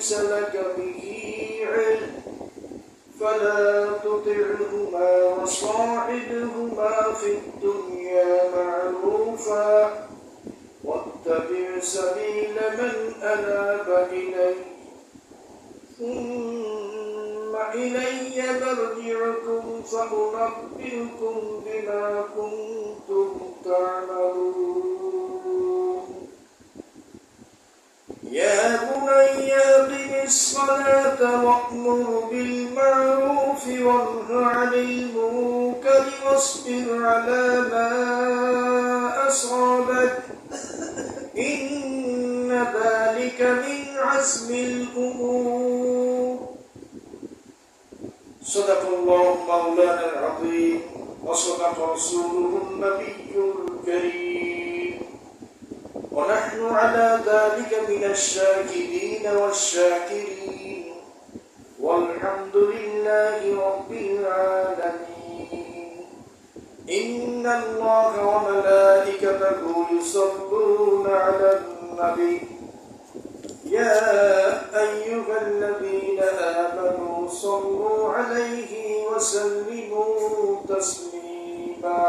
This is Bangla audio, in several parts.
ليس لك به علم فلا تطعهما وصاحبهما في الدنيا معروفا واتبع سبيل من أناب إلي ثم إلي مرجعكم فأنبئكم بما كنتم تعملون يا بني أقم الصلاة وأمر بالمعروف وانه عن المنكر واصبر على ما أصابك إن ذلك من عزم الأمور صدق الله مولانا العظيم وصدق رسوله النبي الكريم ونحن على ذلك من الشاكرين والشاكرين والحمد لله رب العالمين إن الله وملائكته يصلون على النبي يا أيها الذين آمنوا صلوا عليه وسلموا تسليما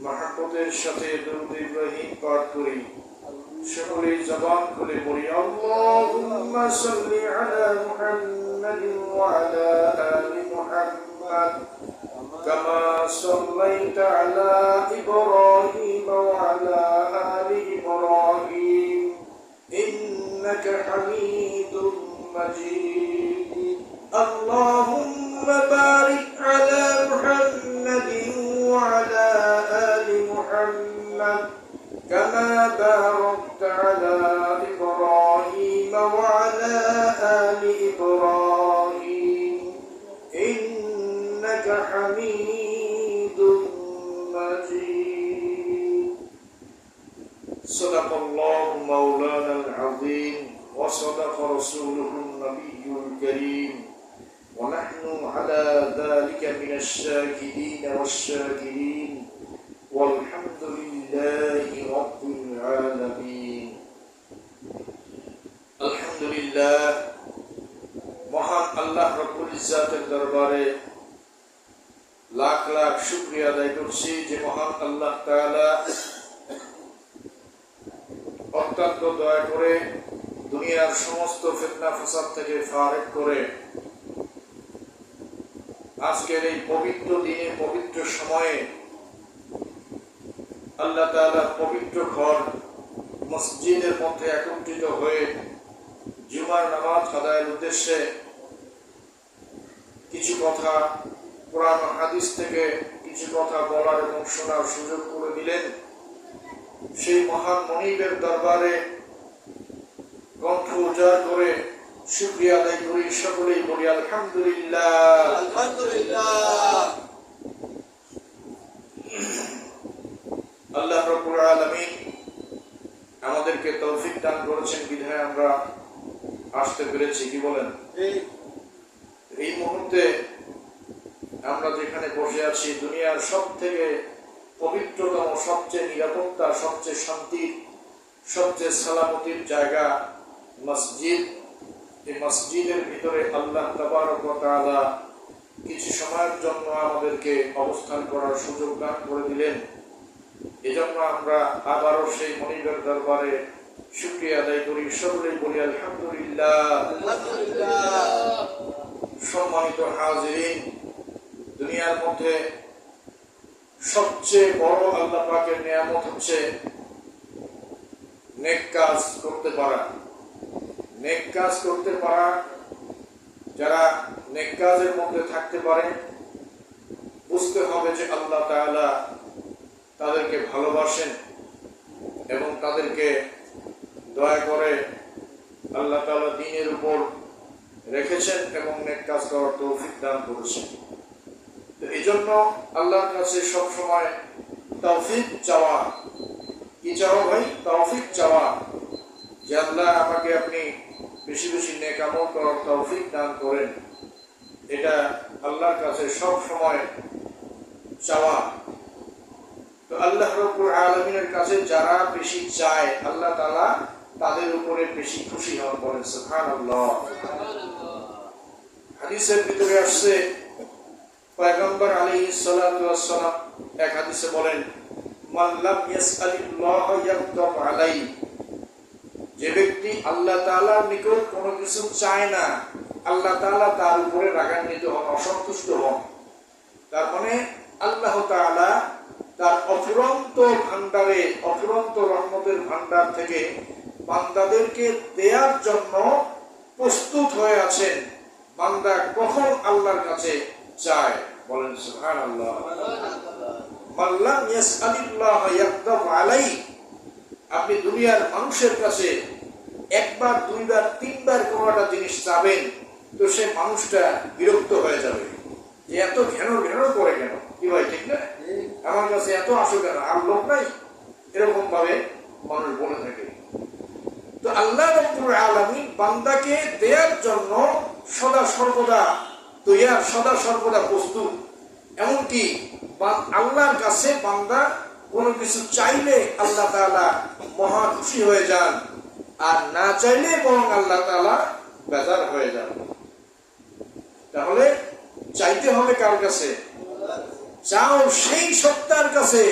محبতের সাথে দরুদ ইব্রাহিম পাঠ করি সকলে জবান খুলে পড়ি আল্লাহুম্মা সাল্লি আলা মুহাম্মাদিন ওয়া আলা আলি মুহাম্মাদ কামা সাল্লাইতা আলা ইব্রাহিম ওয়া আলা আলি ইব্রাহিম ইন্নাকা হামিদুম মাজিদ আল্লাহুম্মা বারিক আলা মুহাম্মাদিন ওয়া আলা আলি মুহাম্মাদ كما باركت على إبراهيم وعلى آل إبراهيم إنك حميد مجيد صدق الله مولانا العظيم وصدق رسوله النبي الكريم ونحن على ذلك من الشاكرين والشاكرين والحمد لله رب العالمين الحمد لله মহান আল্লাহ রব্বুল ইজ্জাতের দরবারে লাখ লাখ শুকরিয়া আদায় করছি যে মহান আল্লাহ তাআলা অত্যন্ত দয়া করে দুনিয়ার সমস্ত ফিতনা ফাসাদ থেকে ফারেক করে আজকের এই পবিত্র দিনে পবিত্র সময়ে আল্লাহ তাআলার পবিত্র ঘর মসজিদের মধ্যে একত্রিত হয়ে জুমার নামাজ আদায়ের উদ্দেশ্যে কিছু কথা কোরআন ও হাদিস থেকে কিছু কথা বলার এবং শোনার সুযোগ করে দিলেন সেই মহান মনিবের দরবারে কণ্ঠ উজাড় করে শুকরিয়া আদায় করি সকলেই বলি আলহামদুলিল্লাহ আলহামদুলিল্লাহ আল্লাহ রাব্বুল আলামিন আমাদেরকে তৌফিক দান করেছেন বিধায় আমরা আসতে পেরেছি কি বলেন এই মুহূর্তে আমরা যেখানে বসে আছি দুনিয়ার সবথেকে পবিত্রতম সবচেয়ে নিরাপত্তা সবচেয়ে শান্তির সবচেয়ে সালামতির জায়গা মসজিদ এই মসজিদের ভিতরে আল্লাহ তাবারক ওয়া তাআলা কিছু সময়ের জন্য আমাদেরকে অবস্থান করার সুযোগ দান করে দিলেন এজন্য আমরা আবারও সেই মনিবের দরবারে শুকরিয়া আদায় করি সকলেই বলি আলহামদুলিল্লাহ আলহামদুলিল্লাহ সম্মানিত হাজিরিন দুনিয়ার মধ্যে সবচেয়ে বড় আল্লাহ পাকের নিয়ামত হচ্ছে নেক কাজ করতে পারা নেক কাজ করতে পারা যারা নেক কাজের মধ্যে থাকতে পারে বুঝতে হবে যে আল্লাহ তাআলা তাদেরকে ভালোবাসেন এবং তাদেরকে দয়া করে আল্লাহ তাআলা দ্বীনের উপর রেখেছেন এবং নেক কাজ করার তৌফিক দান করেছেন তো এইজন্য আল্লাহর কাছে সব সময় তৌফিক চাওয়া কি চাওয়া ভাই তৌফিক চাওয়া যে আল্লাহ আমাকে আপনি বেশি বেশি নেক আমল করার তৌফিক দান করেন এটা আল্লাহর কাছে সব সময় চাওয়া তো আল্লাহ রাব্বুল আলামিনের কাছে যারা বেশি চায় আল্লাহ তাআলা তাদের উপরে বেশি খুশি হন। বলেন সুবহানাল্লাহ। হাদিসের ভিতরে আসছে পয়গম্বর আলাইহিস সালাতু ওয়াস সালাম এক হাদিসে বলেন, মান লাম ইয়াসআলিল্লাহ ইয়াগদাব আলাইহি, যে ব্যক্তি আল্লাহ তাআলার নিকট কোনো কিছু চায় না, আল্লাহ তাআলা তার উপরে রাগান্বিত হন, অসন্তুষ্ট হন। তার মানে আল্লাহ তাআলা তার অফুরন্ত ভান্ডারে, অফুরন্ত রহমতের ভান্ডার থেকে বান্দাদেরকে দেওয়ার জন্য প্রস্তুত হয়ে আছেন। বান্দা কখন আল্লাহর কাছে চায়, বলেন সুবহানাল্লাহ। মান লাম ইয়াসআলিল্লাহ ইয়াগদাব আলাইহি, আপনি দুনিয়ার মানুষের কাছে একবার, দুইবার, তিনবার কোনো একটা জিনিস চাবেন, তো সে মানুষটা বিরক্ত হয়ে যাবে যে এত ঘেন ঘেন করে কেন, কি ভাই ঠিক না, আমার কাছে এত আসো কেন, আর লোক নাই, এরকম ভাবে মানুষ বলে থাকে। তো আল্লাহ রাব্বুল আলামিন বান্দাকে দেওয়ার জন্য সদা সর্বদা তৈয়ার, সদা সর্বদা প্রস্তুত। এমনকি আল্লাহর কাছে বান্দা কোনো কিছু চাইলে আল্লাহ তাআলা মহা খুশি হয়ে যান, আর না চাইলে বরং আল্লাহ তাআলা বেজার হয়ে যান। তাহলে চাইতে হবে কার কাছে? চাও সেই সত্তার কাছে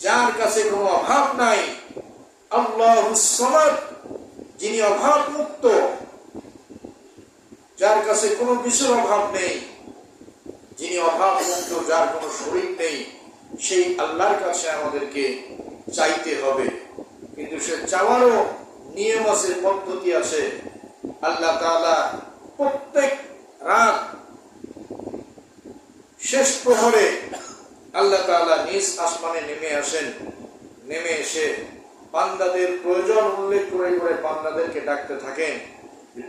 যার কাছে কোনো অভাব নাই, আল্লাহুস সামাদ, যিনি অভাব মুক্ত, যার কাছে কোনো কিছুর অভাব নেই, যিনি অভাব মুক্ত, যার কোনো শরীক নেই, সেই আল্লাহর কাছে আমাদেরকে চাইতে হবে। কিন্তু সে চাওয়ারও নিয়ম আছে, পদ্ধতি আছে। আল্লাহ তাআলা প্রত্যেক রাত শেষ প্রহরে আল্লাহ তাআলা নিজ আসমানে নেমে আসেন। নেমে এসে বান্দাদের প্রয়োজন উল্লেখ করে করে বান্দাদেরকে ডাকতে থাকেন,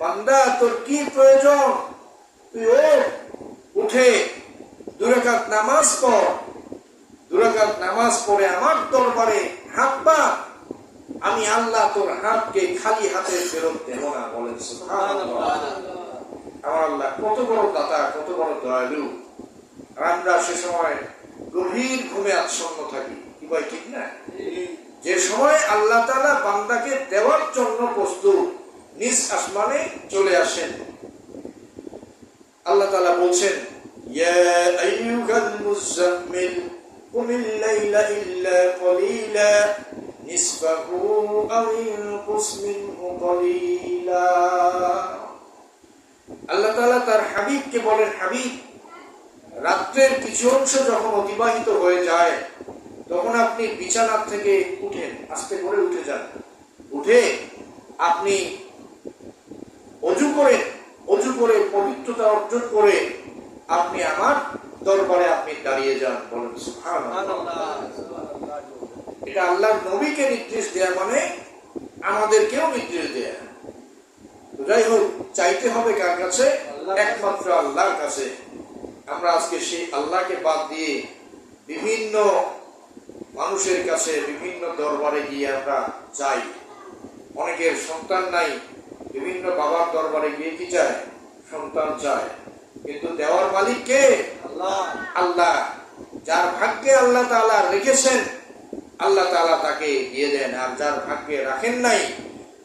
বান্দা তোর কি প্রয়োজন, তুই উঠে 2 রাকাত নামাজ পড়, 2 রাকাত নামাজ পড়ে আমার দরবারে হাত পা, আমি আল্লাহ তোর হাতকে খালি হাতে ফেরত দেব না। বলেন সুবহানাল্লাহ। আমার আল্লাহ কত বড় দাতা, কত বড় দয়ালু। আর আমরা সে সময় গভীর ঘুমে আচ্ছন্ন থাকি, কি ভাই ঠিক না? যে সময় আল্লাহ তাআলা বান্দাকে দেওয়ার জন্য প্রস্তুত, নিজ আসমানে চলে আসেন। আল্লাহ তাআলা বলছেন, ইয়া আইয়ুহাল মুযাম্মিল কুমিল লাইলা ইল্লা কলিলা নিসফাহু আও ইনকুস মিনহু কলিলা। আল্লাহ তাআলা তার হাবিবকে বলেন, হাবিব, রাত্রের কিছু অংশ যখন অতিবাহিত হয়ে যায় তখন আপনি বিছানা থেকে উঠেন, আস্তে করে উঠে যান, উঠে আপনি অজু করে পবিত্রতা অর্জন করে আপনি আমার দরবারে আপনি দাঁড়িয়ে যান। বলেন সুবহানাল্লাহ। এটা আল্লাহর নবীকে নির্দেশ দেয়া মানে আমাদেরকেও নির্দেশ দেয়া। যাই হোক, চাইতে হবে কার কাছে? একমাত্র আল্লাহর কাছে। আমরা আজকে সেই আল্লাহকে বাদ দিয়ে বিভিন্ন মানুষের কাছে, বিভিন্ন দরবারে গিয়ে আমরা চাই। অনেকের সন্তান নাই, বিভিন্ন বাবার দরবারে গিয়ে কি চায়? সন্তান চায়। কিন্তু দেওয়ার মালিক কে? আল্লাহ। যার ভাগ্যে আল্লাহ তাআলা রেখেছেন আল্লাহ তাআলা তাকে দিয়ে দেন, আর যার ভাগ্যে রাখেন নাই,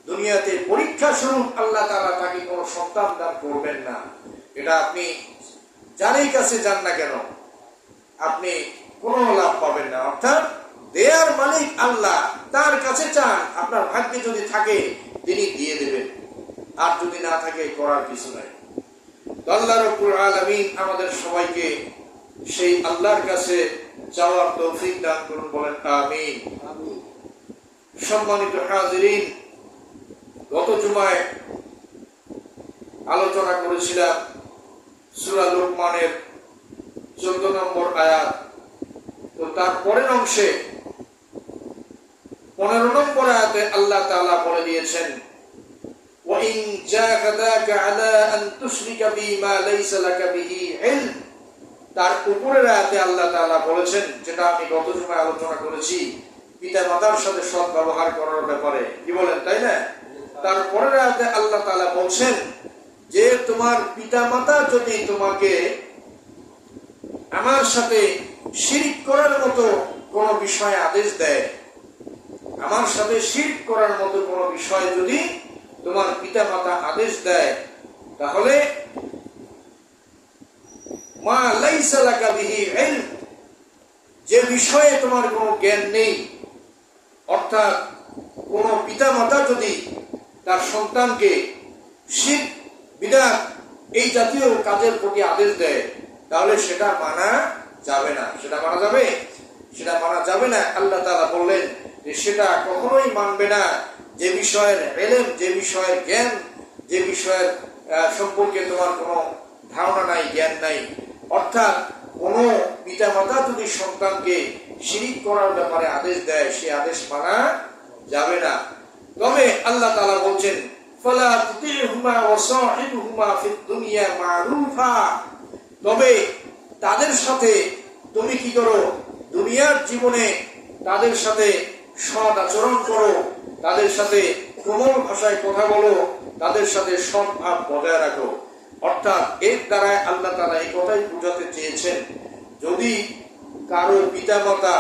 দুনিয়াতে পরীক্ষা স্বরূপ আল্লাহ তাআলা তাকে কোনো সন্তান দান করবেন না। এটা আপনি যারই কাছে যান না কেন আপনি কোনো লাভ পাবেন না। অর্থাৎ দেয়ার মালিক আল্লাহ, তার কাছে চান, আপনার ভাগ্যে যদি থাকে তিনি দিয়ে দেবেন, আর যদি না থাকে করার কিছু নাই। আল্লাহ রাব্বুল আলামিন আমাদের সবাইকে সেই আল্লাহর কাছে যাওয়ার তৌফিক দান করুন। বলেন আমিন। সম্মানিত হাজিরিন, গত জুমায় আলোচনা করেছিলাম সূরা লোকমানের 14 নম্বর আয়াত। তো তার পরের অংশে 15 নম্বর আয়াতে আল্লাহ তাআলা বলে দিয়েছেন, ওয়া ইন জাহাদাকা আলা আন তুশরিকা বিমা লাইসা লাকা বিহি ইলম। তার উপরের আয়াতে আল্লাহ তাআলা বলেছেন, যেটা আমি গত জুমায় আলোচনা করেছি, পিতা মাতার সাথে সৎ ব্যবহার করার ব্যাপারে, কি বলেন, তাই না? তার পরের আয়াতে আল্লাহ তাআলা বলছেন যে তোমার পিতা মাতা যদি তোমাকে আমার সাথে শিরক করার মতো কোন বিষয়ে আদেশ দেয়, আমার সাথে শিরক করার মতো কোনো বিষয় যদি তোমার পিতামাতা আদেশ দেয়, তাহলে মা লাইসা লাকা বিহি ইলম, যে বিষয়ে তোমার কোনো জ্ঞান নেই, অর্থাৎ কোনো পিতামাতা যদি তার সন্তানকে শিরক বিদআত এই জাতীয় কাজের প্রতি আদেশ দেয়, তাহলে সেটা মানা যাবে না। সেটা মানা যাবে? সেটা মানা যাবে না। আল্লাহ তাআলা বললেন যে সেটা কখনোই মানবে না যে বিষয়ের ইলম, যে বিষয়ের জ্ঞান, যে বিষয়ের সম্পর্কে তোমার কোনো ধারণা নাই, জ্ঞান নাই। অর্থাৎ কোনো পিতামাতা যদি সন্তানকে শিরক করার ব্যাপারে আদেশ দেয়, সে আদেশ মানা যাবে না। তবে আল্লাহ তাআলা বলছেন ফালা তুতিহুমা ওয়া সাহিবহুমা ফিদ দুনিয়া মারুফা, তবে তাদের সাথে তুমি কি করো, দুনিয়ার জীবনে তাদের সাথে সৎ আচরণ করো, তাদের সাথে কোমল ভাষায় কথা বলো, তাদের সাথে সৎ ভাব বজায় রাখো। অর্থাৎ এর দ্বারা আল্লাহ তাআলা এই কথাই বোঝাতে চেয়েছেন, যদি কারো পিতামাতা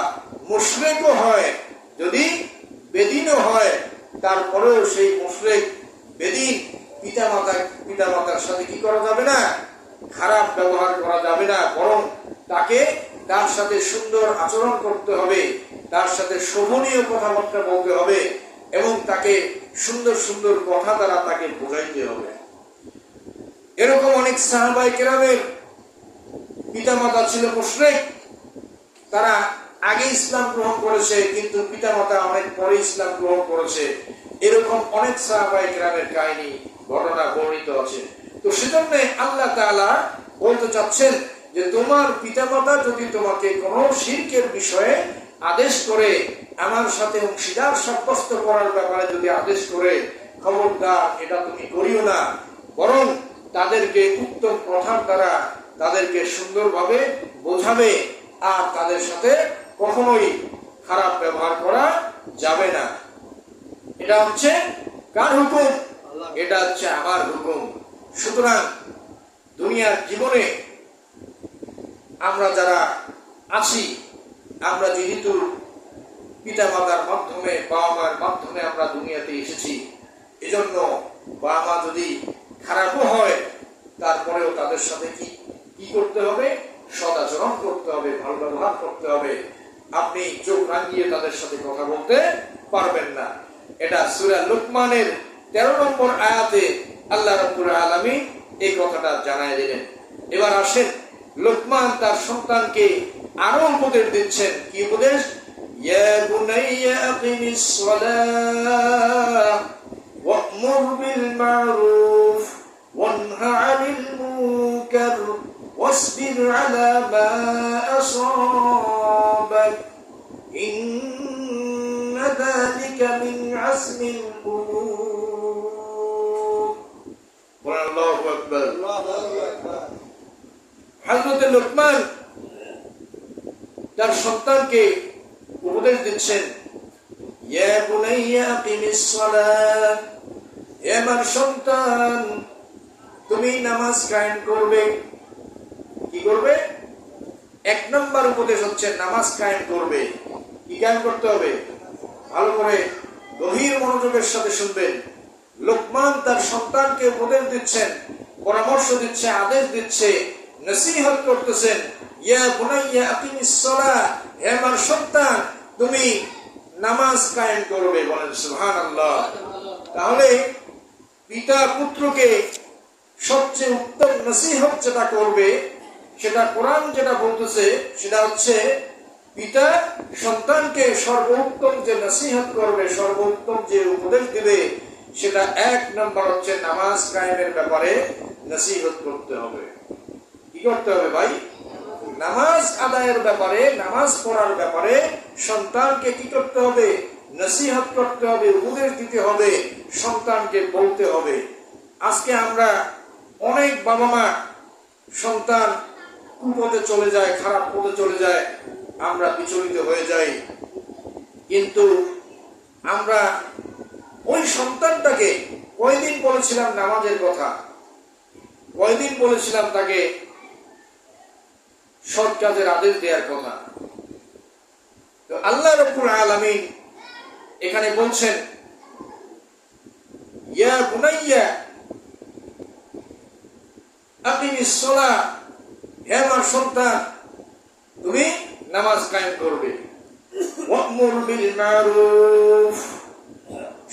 মুশরিকও হয়, যদি বেদিনও হয়, তারপরেও সেই মুশরিক বেদিন পিতামাতার সাথে কি করা যাবে না, খারাপ ব্যবহার করা যাবে না, বরং তার সাথে সুন্দর আচরণ করতে হবে, তার সাথে শোভনীয় কথাবার্তা বলতে হবে এবং তাকে সুন্দর সুন্দর কথা দ্বারা তাকে বোঝাইতে হবে। এরকম অনেক সাহাবায়ে কেরামের পিতামাতা ছিল মুশরিক, তারা আগে ইসলাম গ্রহণ করেছে, কিন্তু পিতামাতা অনেক পরে ইসলাম গ্রহণ করেছে। এরকম অনেক সাহাবায়ে কেরামের কাহিনী, ঘটনা বর্ণিত আছে। তো সেজন্য আল্লাহ তাআলা বলতে চাচ্ছেন যে তোমার পিতামাতা যদি তোমাকে কোনো শিরকের বিষয়ে আদেশ করে, আমার সাথে অংশীদার সাব্যস্ত করার ব্যাপারে যদি আদেশ করে, খবরদার এটা তুমি করিও না, বরং তাদেরকে উত্তম কথার দ্বারা তাদেরকে সুন্দরভাবে বোঝাবে, আর তাদের সাথে কখনোই খারাপ ব্যবহার করা যাবে না। এটা হচ্ছে কার হুকুম? এটা হচ্ছে আমার হুকুম। সুতরাং দুনিয়ার জীবনে আমরা যারা আছি, আমরা যেহেতু পিতা মাতার মাধ্যমে, বাবা মার মাধ্যমে আমরা দুনিয়াতে এসেছি, এজন্য বাবা মা যদি খারাপও হয়, তারপরেও তাদের সাথে কি করতে হবে? সদাচরণ করতে হবে, ভালো ব্যবহার করতে হবে। আপনি চোখ রাঙিয়ে তাদের সাথে কথা বলতে পারবেন না। এটা সূরা লুকমানের 13 নম্বর আয়াতে আল্লাহ রাব্বুল আলামিন এই কথাটা জানায় দিলেন। এবার আসেন, লুকমান তার সন্তানকে আরো উপদেশ দিচ্ছেন। কি উপদেশ? ইয়া বুনাইয়া আকিমিস সালাহ ওয়া'মুর বিল মা'রুফ ওয়ানহা আনিল মুনকার ওয়াসবির আলা মা আসাবাক ইন্না যালিকা মিন আজমিল উমুর। আল্লাহু আকবার। হযরত লুকমান তার সন্তানকে উপদেশ দিচ্ছেন, ইয়া বুনাইয়া আকিমিস সালাহ, হে আমার সন্তান, তুমি নামাজ কায়েম করবে। কি করবে? 1 নম্বর উপদেশ হচ্ছে নামাজ কায়েম করবে। কি কায়েম করতে হবে? ভালো করে গভীর মনোযোগের সাথে শুনবেন। লুকমান তার সন্তানকে উপদেশ দিচ্ছেন, পরামর্শ দিচ্ছে, আদেশ দিচ্ছে, নসিহত করতেছেন। ইয়া বুনাইয়া আকিমিস সালাহ, হে আমার সন্তান, তুমি নামাজ কায়েম করবে। বলেন সুবহানাল্লাহ। তাহলে পিতা পুত্রকে সবচেয়ে উত্তম নসিহত যেটা করবে, সেটা কোরআন যেটা বলতেছে, সেটা হচ্ছে পিতা সন্তানকে সর্বোত্তম যে নসিহত করবে, সর্বোত্তম যে উপদেশ দিবে, সেটা 1 নম্বর হচ্ছে নামাজ কায়েমের ব্যাপারে নসিহত করতে হবে। কি করতে হবে ভাই? নামাজ আদায়ের ব্যাপারে, নামাজ পড়ার ব্যাপারে সন্তানকে কি করতে হবে? নসিহত করতে হবে, উপদেশ দিতে হবে, সন্তানকে বলতে হবে। আজকে আমরা অনেক বাবা মা সন্তান কুপথে চলে যায়, খারাপ পথে চলে যায়, আমরা বিচলিত হয়ে যাই। কিন্তু আমরা ওই সন্তানটাকে কয়দিন বলেছিলাম নামাজের কথা, কয়দিন বলেছিলাম তাকে সৎ কাজের আদেশ দেওয়ার কথা। তো আল্লাহ রাব্বুল আলামিন এখানে বলছেন ইয়া বুনাইয়া আকিমিস সালাহ, হে আমার সন্তান তুমি নামাজ কায়েম করবে। ওয়া'মুর বিল মা'রুফ,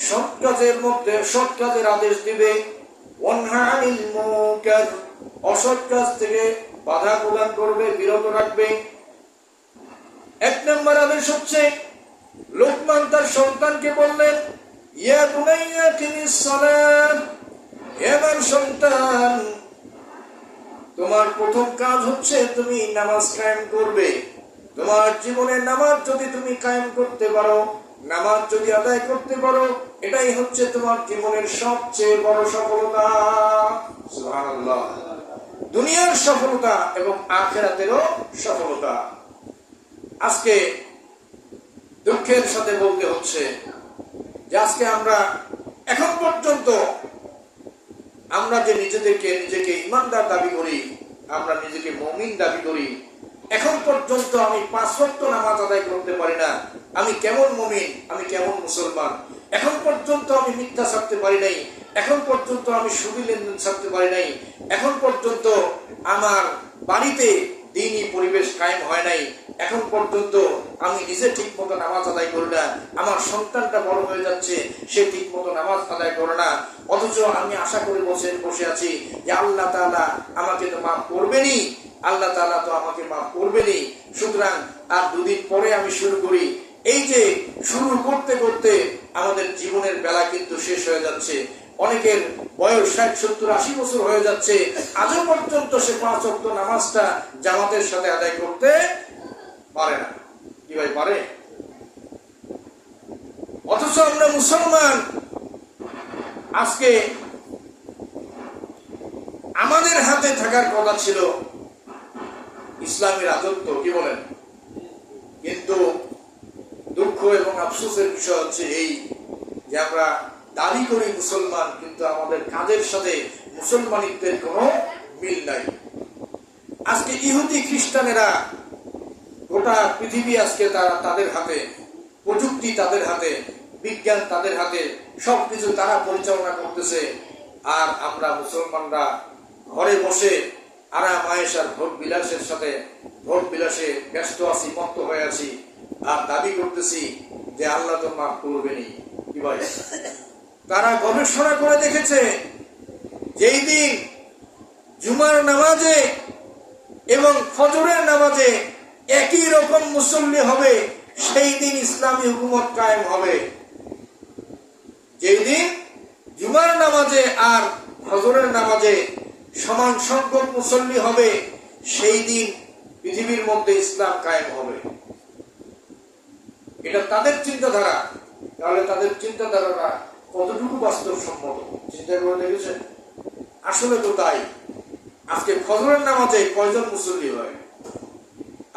সৎ কাজের মধ্যে সৎ কাজের আদেশ দিবে। ওয়ানহা আনিল মুনকার, অসৎ কাজ থেকে বাধা প্রদান করবে, বিরত রাখবে। এক নম্বর আদেশ হচ্ছে লোকমান তার সন্তানকে বললেন ইয়া বুনাইয়া আকিমিস সালাহ, হে আমার সন্তান তোমার প্রথম কাজ হচ্ছে তুমি নামাজ কায়েম করবে। তোমার জীবনে নামাজ যদি তুমি কায়েম করতে পারো, নামাজ যদি আদায় করতে পারো, এটাই হচ্ছে তোমার জীবনের সবচেয়ে বড় সফলতা। সুবহানাল্লাহ, দুনিয়ার সফলতা এবং আখিরাতেরও সফলতা। আজকে দুঃখের সাথে বলতে হচ্ছে যে আজকে আমরা এখন পর্যন্ত আমরা যে নিজেকে ইমানদার দাবি করি, আমরা নিজেকে মুমিন দাবি করি, এখন পর্যন্ত আমি 5 ওয়াক্ত নামাজ আদায় করতে পারি না। আমি কেমন মুমিন, আমি কেমন মুসলমান? এখন পর্যন্ত আমি মিথ্যা ছাড়তে পারি নাই, এখন পর্যন্ত আমি সুদী লেনদেন ছাড়তে পারি নাই, এখন পর্যন্ত আমার বাড়িতে দ্বীনি পরিবেশ কায়েম হয় নাই, এখন পর্যন্ত আমি নিজে ঠিক মতো নামাজ আদায় করি না, আমার সন্তানটা বড় হয়ে যাচ্ছে, সে ঠিক মতো নামাজ আদায় করে না, অথচ আমি আশা করে বসে আছি যে আল্লাহ তাআলা আমাকে তো মাফ করবেনই, আল্লাহ তাআলা তো আমাকে মাফ করবেনই, সুতরাং আর 2 দিন পরে আমি শুরু করি। এই যে শুরু করতে করতে আমাদের জীবনের বেলা কিন্তু শেষ হয়ে যাচ্ছে। অনেকের বয়স 60, 70, 80 বছর হয়ে যাচ্ছে, আজও পর্যন্ত সে 5 ওয়াক্ত নামাজটা জামাতের সাথে আদায় করতে পারে না। কি ভাই পারে? অথচ আমরা মুসলমান, আজকে আমাদের হাতে থাকার কথা ছিল ইসলামী রাজত্ব, কি বলেন? কিন্তু দুঃখ এবং আফসোসের বিষয় হচ্ছে এই যে আমরা দাবি করি মুসলমান, কিন্তু আমাদের কাজের সাথে মুসলমানিত্বের কোনো মিল নাই। আজকে ইহুদি খ্রিস্টানেরা গোটা পৃথিবী আজকে তাদের হাতে, প্রযুক্তি তাদের হাতে, বিজ্ঞান তাদের হাতে, সবকিছু তারা পরিচালনা করতেছে। আর আমরা মুসলমানরা ঘরে বসে আরাম আয়েশার ভোট বিলাসের সাথে ভোট বিলাসে ব্যস্ত আছি, মত্ত হয়ে আছি, আর দাবি করতেছি যে আল্লাহ তো মাফ করবেনই। কি ভাই? তারা গবেষণা করে দেখেছে যেই দিন জুমার নামাজে এবং ফজরের নামাজে একই রকম মুসল্লি হবে, সেই দিন ইসলামী হুকুমত কায়েম হবে। যেই দিন জুমার নামাজে আর ফজরের নামাজে সমান সংখ্যক মুসল্লি হবে, সেই দিন পৃথিবীর মধ্যে ইসলাম কায়েম হবে। এটা তাদের চিন্তাধারা। তাহলে তাদের চিন্তাধারাটা কতটুকু বাস্তবসম্মত চিন্তা করে দেখেছেন? আসলে তো তাই। আজকে ফজরের নামাজে কয়জন মুসল্লি হয়,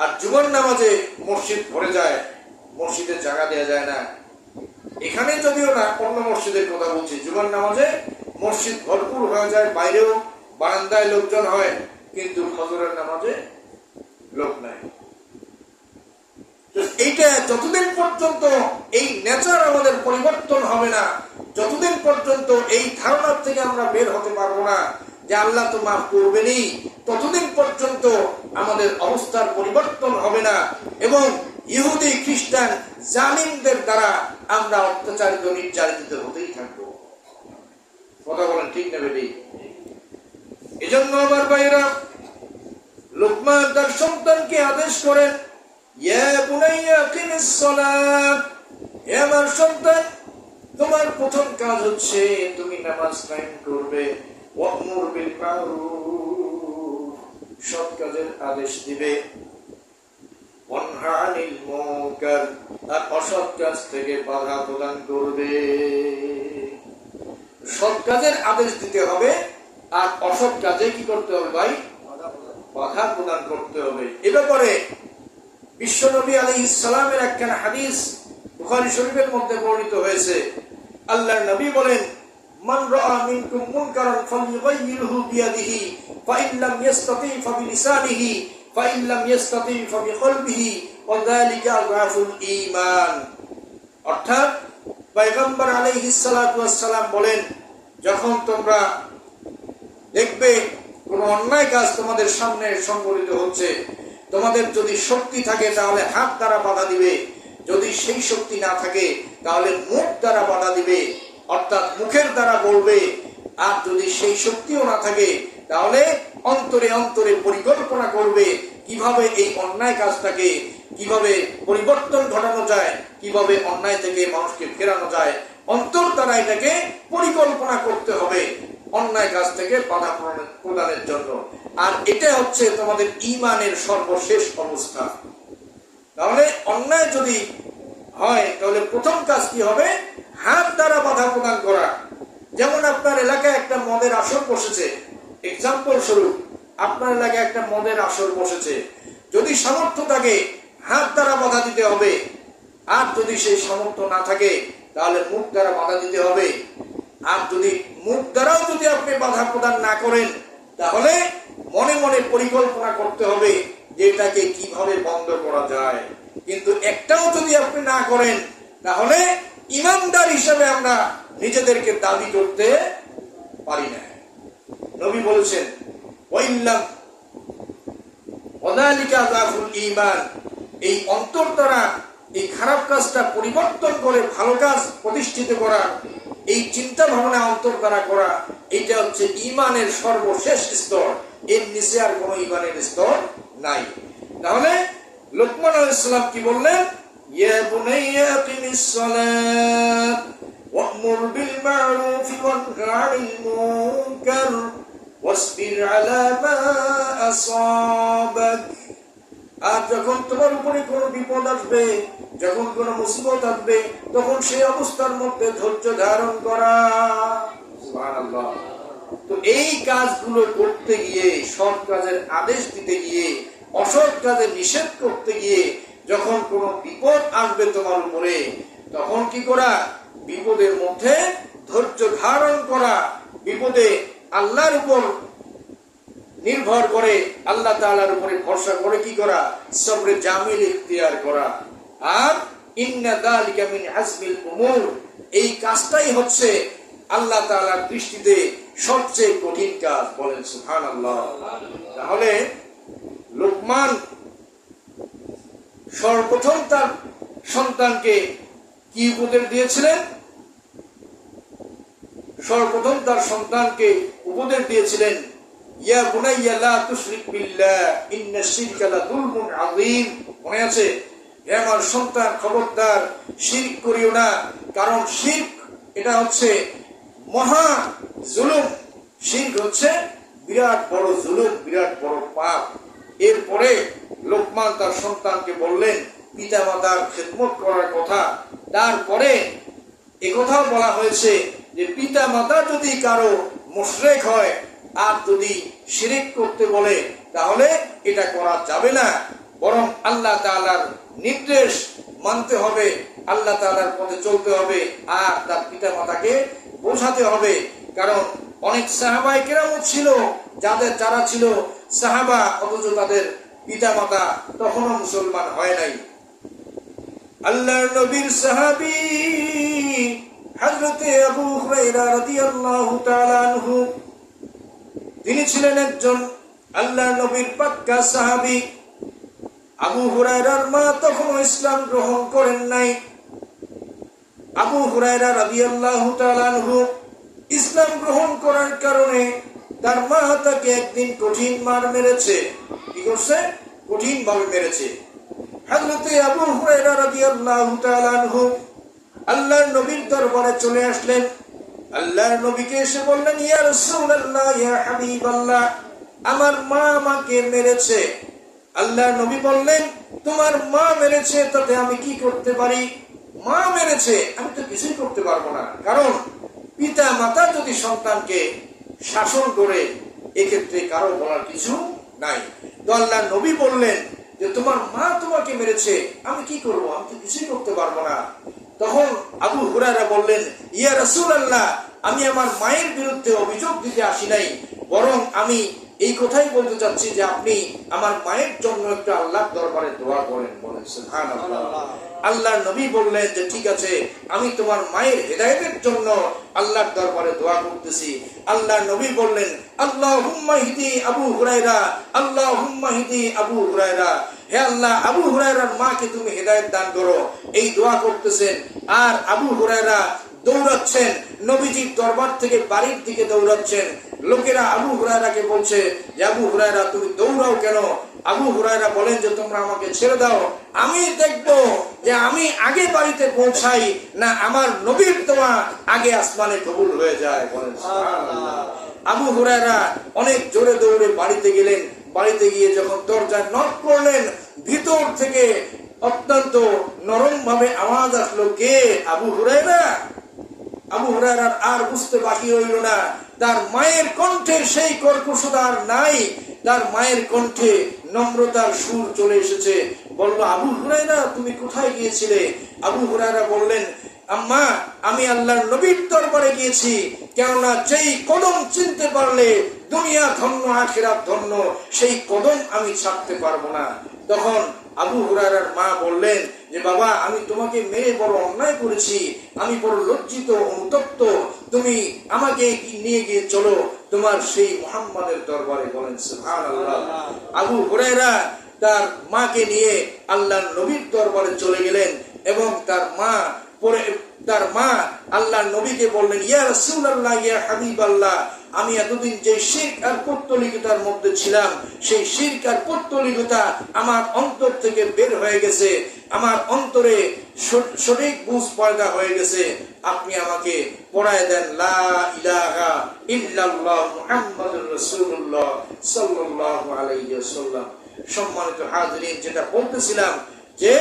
আর জুমার নামাজে মসজিদ ভরে যায়, মসজিদে জায়গা দেওয়া যায় না। এখানে যদিও না, অন্য মসজিদের কথা বলছি, জুমার নামাজে মসজিদ ভরপুর হয়ে যায়, বাইরেও বারান্দায় লোকজন হয়, কিন্তু ফজরের নামাজে লোক নাই। এইটা যতদিন পর্যন্ত এই নেচার আমাদের পরিবর্তন হবে না, যতদিন পর্যন্ত এই ধারণার থেকে আমরা বের হতে পারবো না যে আল্লাহ তো মাফ করবেনই, ততদিন পর্যন্ত আমাদের অবস্থার পরিবর্তন হবে না, এবং ইহুদি খ্রিস্টান জালিমদের দ্বারা আমরা অত্যাচারিত, নির্যাতিত হতেই থাকবো। কথা বলেন ঠিক না বেটি? এজন্য আমার ভাইরা, লোকমান তার সন্তানকে আদেশ করেন ইয়া বুনাইয়া আকিমিস সালাহ, হে আমার সন্তান তোমার প্রথম কাজ হচ্ছে তুমি নামাজ কায়েম করবে। ওয়া'মুর বিল মা'রুফ, সৎ কাজের আদেশ দিবে। ওয়ানহা আনিল মুনকার, আর অসৎ কাজ থেকে বাধা প্রদান করবে। সৎ কাজের আদেশ দিতে হবে, আর অসৎ কাজে কি করতে হবে ভাই? বাধা প্রদান করতে হবে। এ ব্যাপারে বিশ্বনবী আলাইহিস সালামের একখানা হাদিস বুখারী শরীফের মধ্যে বর্ণিত হয়েছে। আল্লাহর নবী বলেন, মান রাআ মিনকুম মুনকারান ফালইয়ুগাইয়িরহু বিয়াদিহি ফাইন লাম ইস্তাতি ফাবিলিসানিহি ফাইন লাম ইস্তাতি ফাবিকলবিহি ওয়া যালিকা আযআফুল ঈমান। অর্থাৎ পয়গম্বর আলাইহিস সালাতু ওয়াস সালাম বলেন, যখন তোমরা দেখবে কোন অন্যায় কাজ তোমাদের সামনে সংঘটিত হচ্ছে, তোমাদের যদি শক্তি থাকে তাহলে হাত দ্বারা বাধা দিবে, যদি সেই শক্তি না থাকে তাহলে মুখ দ্বারা বাধা দিবে, অর্থাৎ মুখের দ্বারা বলবে। আর যদি সেই শক্তিও না থাকে তাহলে অন্তরে অন্তরে পরিকল্পনা করবে কিভাবে এই অন্যায় কাজটাকে কিভাবে পরিবর্তন ঘটানো যায়, কিভাবে অন্যায় থেকে মানুষকে ফেরানো যায়। অন্তর দ্বারা এটাকে পরিকল্পনা করতে হবে অন্যায় কাজ থেকে বাধা প্রদানের জন্য। আর এটা হচ্ছে তোমাদের ঈমানের সর্বশেষ অবস্থা। তাহলে অন্যায় যদি হয় তাহলে প্রথম কাজ কি হবে? হাত দ্বারা বাধা প্রদান করা। যেমন আপনার এলাকায় একটা মদের আসর বসেছে, এক্সাম্পল স্বরূপ আপনার এলাকায় একটা মদের আসর বসেছে, যদি সামর্থ্য থাকে হাত দ্বারা বাধা দিতে হবে, আর যদি সেই সামর্থ্য না থাকে তাহলে মুখ দ্বারা বাধা দিতে হবে। আর যদি মুখ দ্বারাও যদি আপনি বাধা প্রদান না করেন তাহলে মনে মনে পরিকল্পনা করতে হবে যে এটাকে কিভাবে বন্ধ করা যায়। কিন্তু একটাও যদি আপনি না করেন তাহলে ইমানদার হিসেবে আমরা নিজেদেরকে দাবি করতে পারি না। নবী বলেছেন, ওয়াইল্লাম ওয়াযালিকা যাফুল ঈমান, এই অন্তর দ্বারা এই খারাপ কাজটা পরিবর্তন করে ভালো কাজ প্রতিষ্ঠিত করা, এই চিন্তা ভাবনা অন্তর দ্বারা করা, এটা হচ্ছে ঈমানের সর্বশেষ স্তর। এর নিচে আর কোনো ঈমানের স্তর নাই। তাহলে লোকমান আলাইহিস সালাম কি বললেন? ইয়া বুনাইয়া আকিমিস সালাত ওয়া'মুর বিল মা'রুফ ওয়ানহা আনিল মুনকার ওয়াসবির আলা মা আসাবাক। আর যখন তোমার উপরে কোনো বিপদ আসবে, যখন কোনো মুসিবত আসবে, তখন সেই অবস্থার মধ্যে ধৈর্য ধারণ করা। সুবহানাল্লাহ। তো এই কাজগুলো করতে গিয়ে, সৎ কাজের আদেশ দিতে গিয়ে, অসৎ কাজে নিষেধ করতে গিয়ে যখন কোনো বিপদ আসবে তোমার উপরে, তখন কি করা? বিপদের মধ্যে ধৈর্য ধারণ করা, বিপদে আল্লাহর উপর নির্ভর করে, আল্লাহ তাআলার উপরে ভরসা করে কি করা? সবরে জামিল ইখতিয়ার করা। আর ইন্না যালিকা মিন আজমিল উমুর, এই কাজটাই হচ্ছে আল্লাহ তাআলার দৃষ্টিতে সবচেয়ে কঠিন কাজ। বলেন সুবহানাল্লাহ। তাহলে লোকমান সর্বপ্রথম তার সন্তানকে কি উপদেশ দিয়েছিলেন? সর্বপ্রথম তার সন্তানকে উপদেশ দিয়েছিলেন, ইয়া বুনাইয়া লা তুশরিক বিল্লাহ ইন্নাশ শিরকা লাযুলমুন আযীম। মনে আছে? হে আমার সন্তান, খবরদার শিরক করিও না, কারণ শিরক এটা হচ্ছে মহা জুলুম। শিরক হচ্ছে বিরাট বড় জুলুম, বিরাট বড় পাপ। এরপরে লোকমান তার সন্তানকে বললেন পিতা মাতার খেদমত করার কথা। তারপরে একথাও বলা হয়েছে যে পিতা মাতা যদি কারো মুশরিক হয় আর যদি শিরক করতে বলে তাহলে এটা করা যাবে না, বরং আল্লাহ তাআলার নির্দেশ মানতে হবে, আল্লাহ তাআলার পথে চলতে হবে, আর তার পিতা মাতাকে বোঝাতে হবে। কারণ অনেক সাহাবায়ে কেরাম ছিল যারা ছিল সাহাবা, অথচ তাদের পিতা মাতা তখনও মুসলমান হয় নাই। আল্লাহর নবীর সাহাবী হযরতে আবু হুরায়রা রাদিয়াল্লাহু তাআলা আনহু, তিনি ছিলেন একজন আল্লাহর নবীর পাক্কা সাহাবী। আবু হুরায়রার মা তখনও ইসলাম গ্রহণ করেন নাই। আবু হুরায়রা রাদিয়াল্লাহু তাআলা আনহু ইসলাম গ্রহণ করার কারণে তার মা তাকে একদিন কঠিন মার মেরেছে। কি করছে? কঠিন ভাবে মেরেছে। হযরতে আবু হুরায়রা রাদিয়াল্লাহু তাআলা আনহু আল্লাহর নবীর দরবারে চলে আসলেন। আল্লাহর নবীকে এসে বললেন, ইয়া রাসূলুল্লাহ, ইয়া হাবিবাল্লাহ, আমার মা আমাকে মেরেছে। আল্লাহর নবী বললেন, তোমার মা মেরেছে তাতে আমি কি করতে পারি? মা মেরেছে, আমি তো কিছুই করতে পারবো না। কারণ পিতা মাতা যদি সন্তানকে শাসন করে, এক্ষেত্রে কারো বলার কিছু নাই। তো আল্লাহর নবী বললেন যে তোমার মা তোমাকে মেরেছে, আমি কি করবো? আমি তো কিছুই করতে পারবো না। তখন আবু হুরায়রা বললেন, ইয়া রাসূলুল্লাহ, আমি আমার মায়ের বিরুদ্ধে অভিযোগ দিতে আসি নাই, বরং আমি এই কথাই বলতে চাচ্ছি যে আপনি আমার মায়ের জন্য একটু আল্লাহর দরবারে দোয়া করেন। বলেন সুবহানাল্লাহ। আল্লাহর নবী বললেন যে ঠিক আছে, আমি তোমার মায়ের হেদায়েতের জন্য আল্লাহর দরবারে দোয়া করতেছি। আল্লাহর নবী বললেন আল্লাহুম্মা হিদি আবু হুরায়রা, আল্লাহুম্মা হিদি আবু হুরায়রা, হে আল্লাহ আবু হুরায়রার মাকে তুমি হেদায়েত দান করো। এই দোয়া করতেছেন আর আবু হুরায়রা দৌড়াচ্ছেন, নবীজির দরবার থেকে বাড়ির দিকে দৌড়াচ্ছেন। লোকেরা আবু হুরায়রাকে বলছে যে আবু হুরায়রা তুমি দৌড়াও কেন? আবু হুরায়রা বলেন যে তোমরা আমাকে ছেড়ে দাও, আমি দেখব যে আমি আগে বাড়িতে পৌঁছাই না আমার নবীর দোয়া আগে আসমানে কবুল হয়ে যায়। বলেন সুবহানাল্লাহ। আবু হুরায়রা অনেক জোরে দৌড়ে বাড়িতে গেলেন। বাড়িতে গিয়ে যখন দরজায় নক করলেন, ভিতর থেকে অত্যন্ত নরম ভাবে আওয়াজ আসলো, কে? আবু হুরায়রা। আবু হুরায়রার আর বুঝতে বাকি রইল না, তার মায়ের কণ্ঠে সেই কর্কশতা আর নাই, তার মায়ের কণ্ঠে নম্রতার সুর চলে এসেছে। বলল আবু হুরায়রা তুমি কোথায় গিয়েছিলে? আবু হুরায়রা বললেন আম্মা আমি আল্লাহর নবীর দরবারে গিয়েছি, কেননা যেই কদম চিনতে পারলে দুনিয়া ধন্য আখিরাত ধন্য, সেই কদম আমি ছাড়তে পারবো না। তখন আবু হুরায়রার মা বললেন যে বাবা আমি তোমাকে মেরে বড় অন্যায় করেছি, আমি বড় লজ্জিত অনুতপ্ত, তুমি আমাকে নিয়ে গিয়ে চলো তোমার সেই মুহাম্মাদের দরবারে। বলেন সুবহানাল্লাহ। আবু হুরায়রা তার মাকে নিয়ে আল্লাহর নবীর দরবারে চলে গেলেন এবং তার মা আল্লাহর নবীকে বললেন ইয়া রাসূলুল্লাহ ইয়া হাবিবাল্লাহ, আমি এতদিন যে শিরক আর পৌত্তলিকতার মধ্যে ছিলাম, সেই শিরক আর পৌত্তলিকতা আমার অন্তর থেকে বের হয়ে গেছে, আমার অন্তরে সঠিক বুঝ পয়দা হয়ে গেছে। আপনি আমাকে পড়ায় দেন লা ইলাহা ইল্লাল্লাহ মুহাম্মাদুর রাসূলুল্লাহ সাল্লাল্লাহু আলাইহি ওয়াসাল্লাম। সম্মানিত হাজিরিন, যেটা বলতেছিলাম যে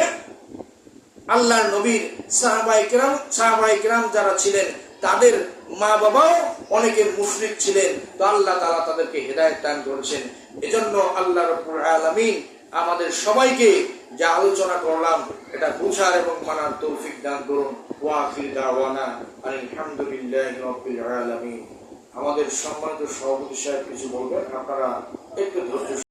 আল্লাহর নবীর সাহাবায়ে কেরাম যারা ছিলেন তাদের মা বাবাও অনেকে মুশরিক ছিলেন, তো আল্লাহ তাআলা তাদেরকে হেদায়েত দান করেছেন। এজন্য আল্লাহ রাব্বুল আলামিন আমাদের সবাইকে যা আলোচনা করলাম এটা বুঝার এবং মানার তৌফিক দান করুন। ওয়া আখির দাওয়ানা আলহামদুলিল্লাহি রাব্বিল আলামিন। আমাদের সম্মানিত সভাপতি সাহেব কিছু বলবেন, আপনারা একটু ধৈর্য